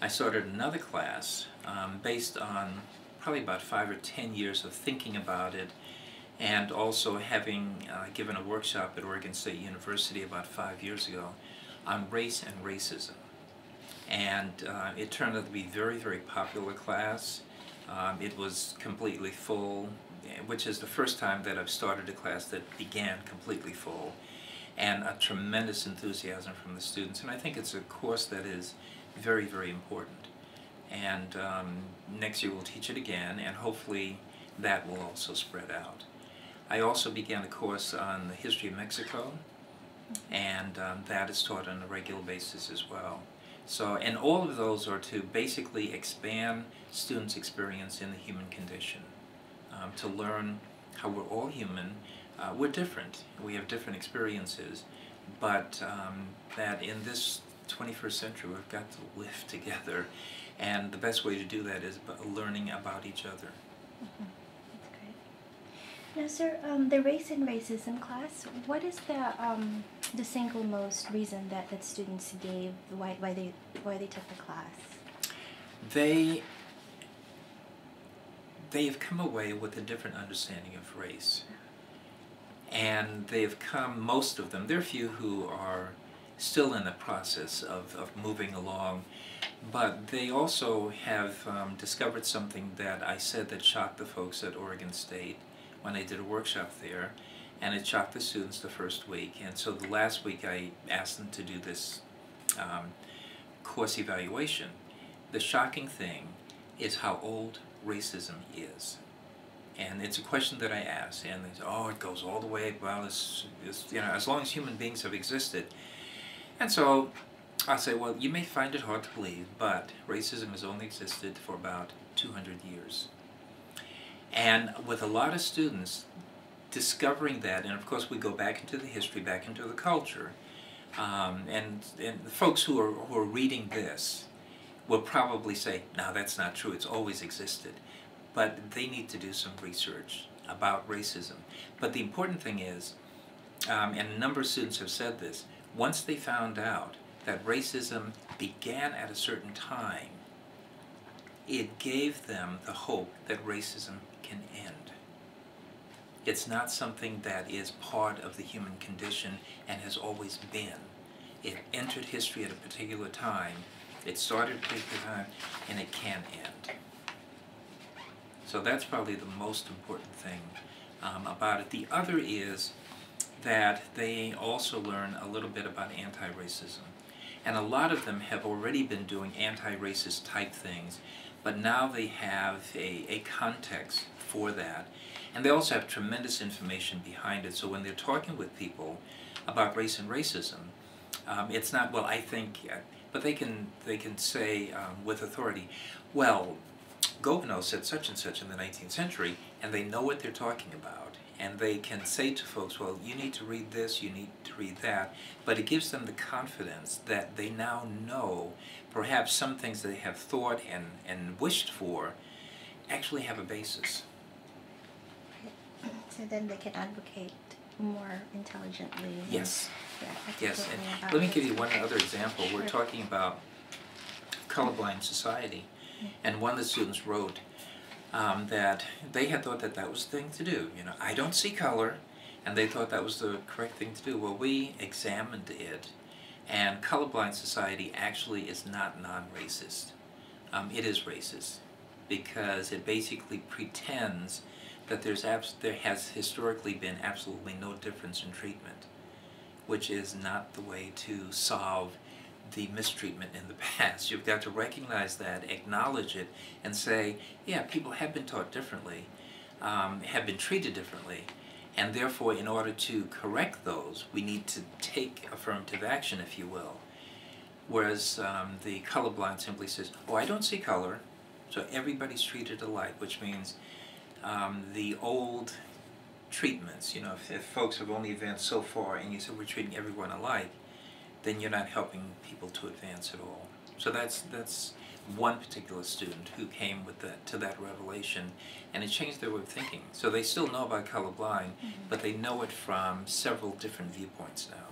I started another class based on probably about 5 or 10 years of thinking about it, and also having given a workshop at Oregon State University about 5 years ago on race and racism. And it turned out to be a very, very popular class. It was completely full, which is the first time that I've started a class that began completely full, and a tremendous enthusiasm from the students. And I think it's a course that is very, very important. And next year we'll teach it again, and hopefully that will also spread out. I also began a course on the history of Mexico, and that is taught on a regular basis as well. So, and all of those are to basically expand students' experience in the human condition, to learn how we're all human. We're different. We have different experiences, but that in this 21st century we've got to live together, and the best way to do that is by learning about each other. Mm-hmm. That's great. Now, sir, the race and racism class, what is the single most reason that students gave why they took the class? They've come away with a different understanding of race, and they've come, most of them, there are a few who are still in the process of moving along, but they also have discovered something that I said that shocked the folks at Oregon State when I did a workshop there, and it shocked the students the first week. And so the last week I asked them to do this course evaluation. The shocking thing is how old racism is. And it's a question that I asked, and they say, oh, it goes all the way, well, it's you know, as long as human beings have existed. And so I say, well, you may find it hard to believe, but racism has only existed for about 200 years. And with a lot of students discovering that, and of course we go back into the history, back into the culture, and the folks who are reading this will probably say, no, that's not true, it's always existed. But they need to do some research about racism. But the important thing is, and a number of students have said this, once they found out that racism began at a certain time, it gave them the hope that racism can end. It's not something that is part of the human condition and has always been. It entered history at a particular time, it started at a particular time, and it can end. So that's probably the most important thing about it. The other is that they also learn a little bit about anti-racism. And a lot of them have already been doing anti-racist type things, but now they have a context for that. And they also have tremendous information behind it. So when they're talking with people about race and racism, it's not, well, I think, but they can say with authority, well, Gobineau said such and such in the 19th century, and they know what they're talking about. And they can say to folks, well, you need to read this, you need to read that, but it gives them the confidence that they now know perhaps some things they have thought and wished for actually have a basis. So then they can advocate more intelligently. Yes. Yes, and about let me give you one other example. Sure. We're talking about colorblind society, and one of the students wrote that they had thought that that was the thing to do. You know, I don't see color, and they thought that was the correct thing to do. Well, we examined it, and colorblind society actually is not non-racist. It is racist because it basically pretends that there has historically been absolutely no difference in treatment, which is not the way to solve the mistreatment in the past. You've got to recognize that, acknowledge it, and say, yeah, people have been taught differently, have been treated differently, and therefore in order to correct those, we need to take affirmative action, if you will. Whereas the colorblind simply says, oh, I don't see color, so everybody's treated alike, which means the old treatments, you know, if folks have only advanced so far and you say we're treating everyone alike, then you're not helping people to advance at all. So that's one particular student who came with to that revelation, and it changed their way of thinking. So they still know about colorblind, but they know it from several different viewpoints now.